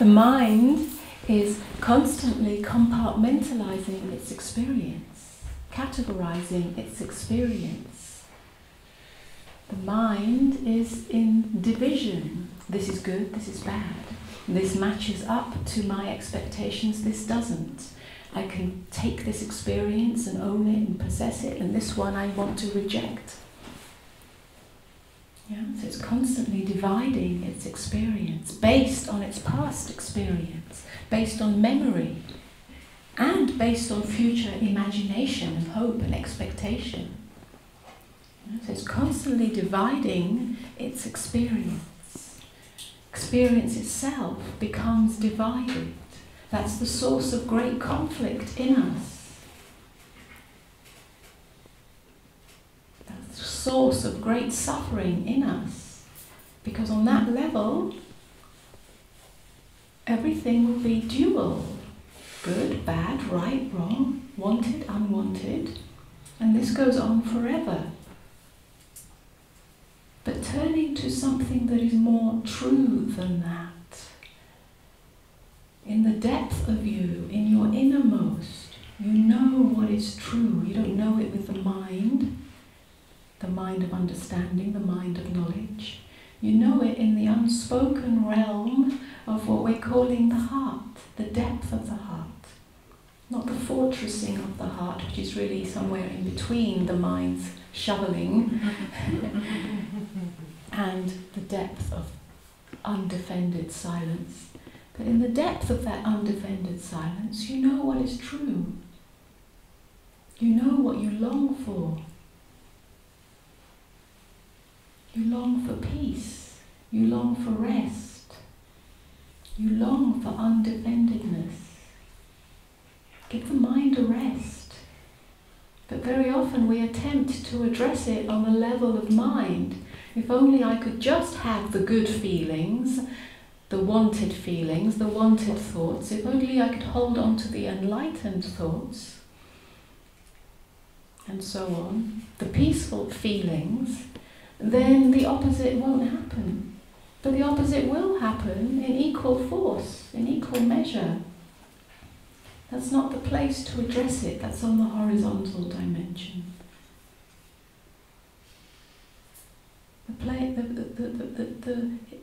The mind is constantly compartmentalizing its experience, categorizing its experience. The mind is in division. This is good, this is bad. This matches up to my expectations, this doesn't. I can take this experience and own it and possess it, and this one I want to reject. Yeah? So it's constantly dividing its experience based on its past experience, based on memory, and based on future imagination and hope and expectation. Yeah? So it's constantly dividing its experience. Experience itself becomes divided. That's the source of great conflict in us. That's the source of great suffering in us. Because on that level, everything will be dual. Good, bad, right, wrong, wanted, unwanted. And this goes on forever. But turning to something that is more true than that, in the depth of you, in your innermost, you know what is true. You don't know it with the mind of understanding, the mind of knowledge. You know it in the unspoken realm of what we're calling the heart, the depth of the heart. Not the fortressing of the heart, which is really somewhere in between the mind's shoveling and the depth of undefended silence. But in the depth of that undefended silence, you know what is true. You know what you long for. You long for peace. You long for rest. You long for undefendedness. Give the mind a rest. But very often we attempt to address it on the level of mind. If only I could just have the good feelings, the wanted feelings, the wanted thoughts, if only I could hold on to the enlightened thoughts, and so on, the peaceful feelings, then the opposite won't happen. But the opposite will happen in equal force, in equal measure. That's not the place to address it, that's on the horizontal dimension.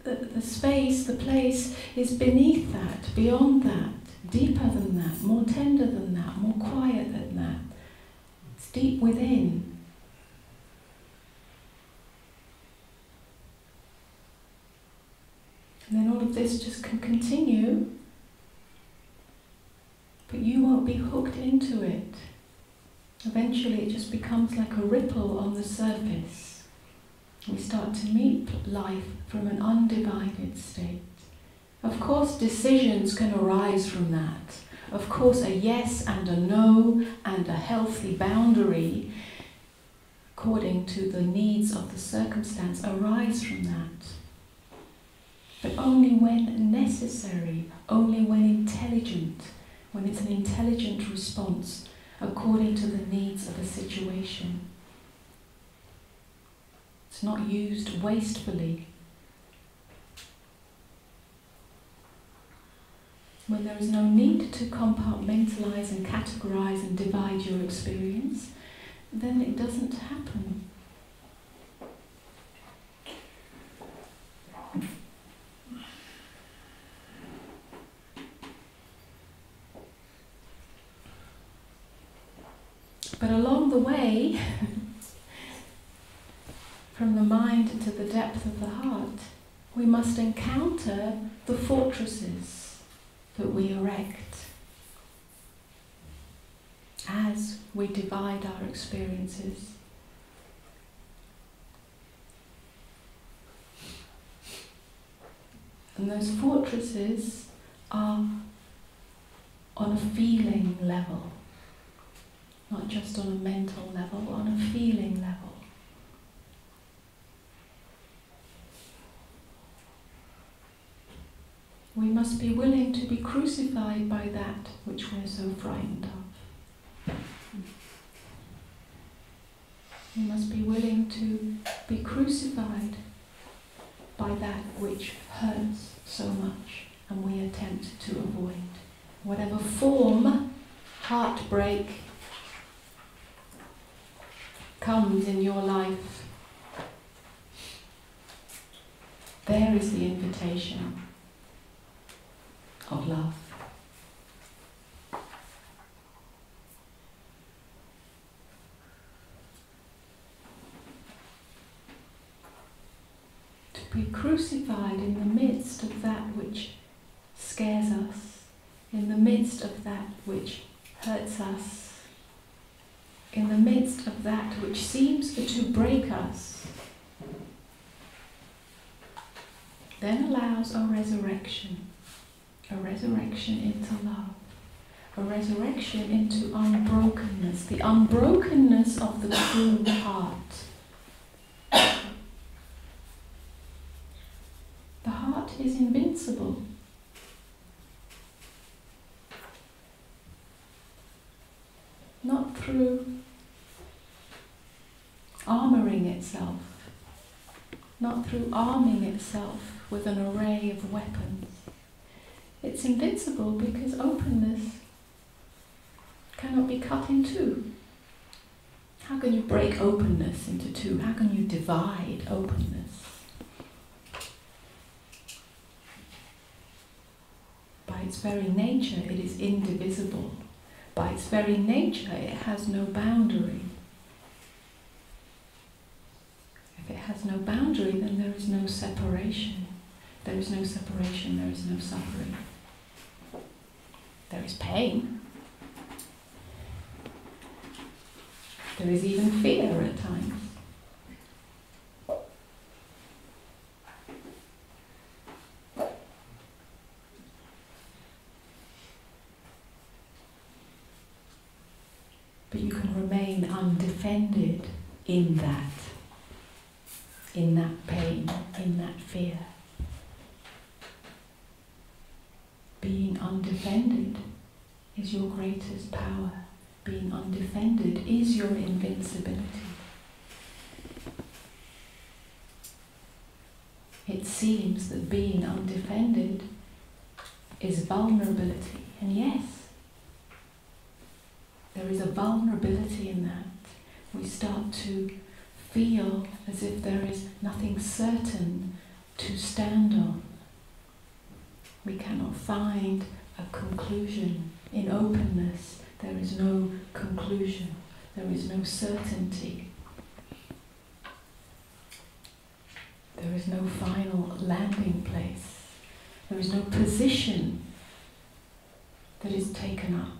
The space, the place is beneath that, beyond that, deeper than that, more tender than that, more quiet than that. It's deep within. And then all of this just can continue, but you won't be hooked into it. Eventually it just becomes like a ripple on the surface. We start to meet life from an undivided state. Of course, decisions can arise from that. Of course, a yes and a no and a healthy boundary, according to the needs of the circumstance, arise from that. But only when necessary, only when intelligent, when it's an intelligent response according to the needs of a situation. It's not used wastefully. When there is no need to compartmentalize and categorize and divide your experience, then it doesn't happen. But along the way, from the mind to the depth of the heart, we must encounter the fortresses that we erect as we divide our experiences. And those fortresses are on a feeling level, not just on a mental level, on a feeling level. We must be willing to be crucified by that which we're so frightened of. We must be willing to be crucified by that which hurts so much. and we attempt to avoid. Whatever form heartbreak comes in your life, there is the invitation of love. To be crucified in the midst of that which scares us, in the midst of that which hurts us, in the midst of that which seems to break us, then allows a resurrection into love, a resurrection into unbrokenness, the unbrokenness of the true heart. The heart is invincible. Not through armouring itself, not through arming itself with an array of weapons. It's invincible because openness cannot be cut in two. How can you break openness into two? How can you divide openness? By its very nature, it is indivisible. By its very nature, it has no boundary. If it has no boundary, then there is no separation. There is no separation, there is no suffering. There is pain. There is even fear at times. But you can remain undefended in that pain, in that fear. Being undefended is your greatest power. Being undefended is your invincibility. It seems that being undefended is vulnerability, and yes, there is a vulnerability in that. We start to feel as if there is nothing certain to stand on. We cannot find a conclusion. In openness, there is no conclusion. There is no certainty. There is no final landing place. There is no position that is taken up.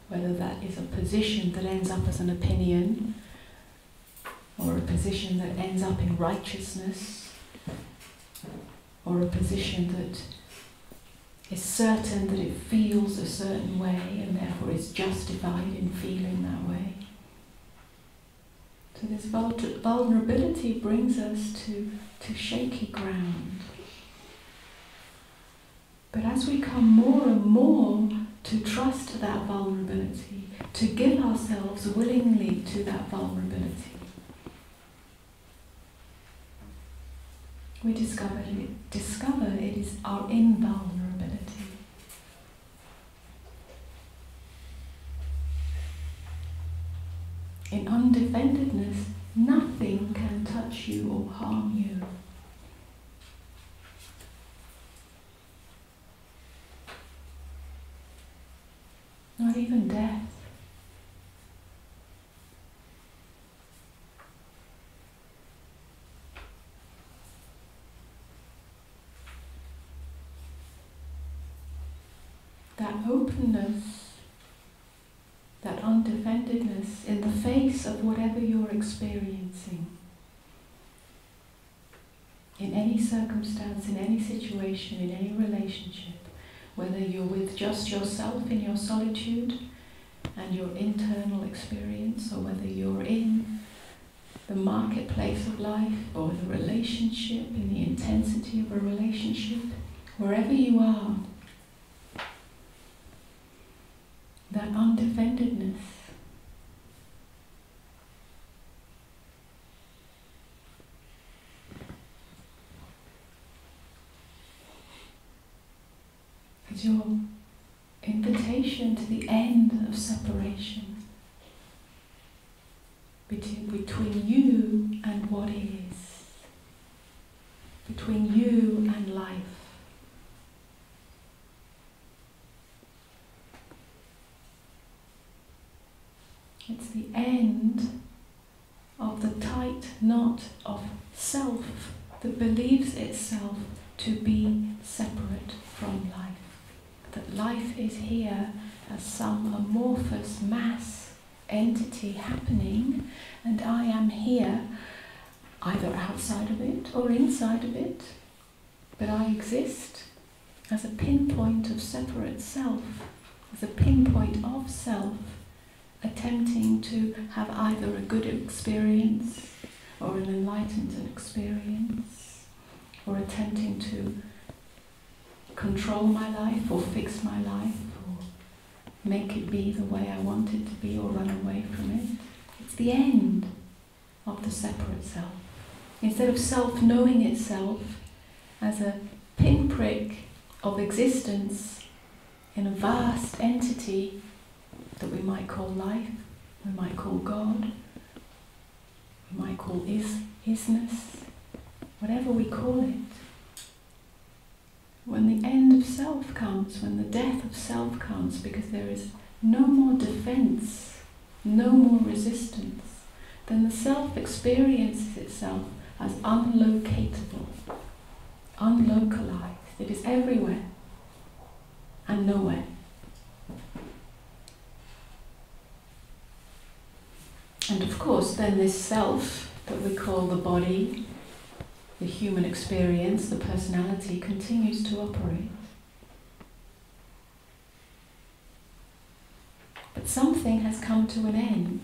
Whether that is a position that ends up as an opinion, or a position that ends up in righteousness, or a position that is certain that it feels a certain way and therefore is justified in feeling that way. So this vulnerability brings us to shaky ground. But as we come more and more to trust that vulnerability, to give ourselves willingly to that vulnerability, we discover it is our invulnerability. In undefendedness, nothing can touch you or harm you. Not even death. That openness, that undefendedness in the face of whatever you're experiencing, in any circumstance, in any situation, in any relationship, whether you're with just yourself in your solitude and your internal experience, or whether you're in the marketplace of life, or the relationship, in the intensity of a relationship, wherever you are, that undefendedness It's your invitation to the end of separation between you and what is, between you and life. It's the end of the tight knot of self that believes itself to be separate from life. That life is here as some amorphous mass entity happening, and I am here either outside of it or inside of it, but I exist as a pinpoint of separate self, as a pinpoint of self, attempting to have either a good experience or an enlightened experience, or attempting to control my life or fix my life or make it be the way I want it to be or run away from it. It's the end of the separate self. Instead of self knowing itself as a pinprick of existence in a vast entity that we might call life, we might call God, we might call isness, whatever we call it. When the end of self comes, when the death of self comes, because there is no more defense, no more resistance, then the self experiences itself as unlocatable, unlocalized. It is everywhere and nowhere. And of course, then this self that we call the body, the human experience, the personality, continues to operate. But something has come to an end.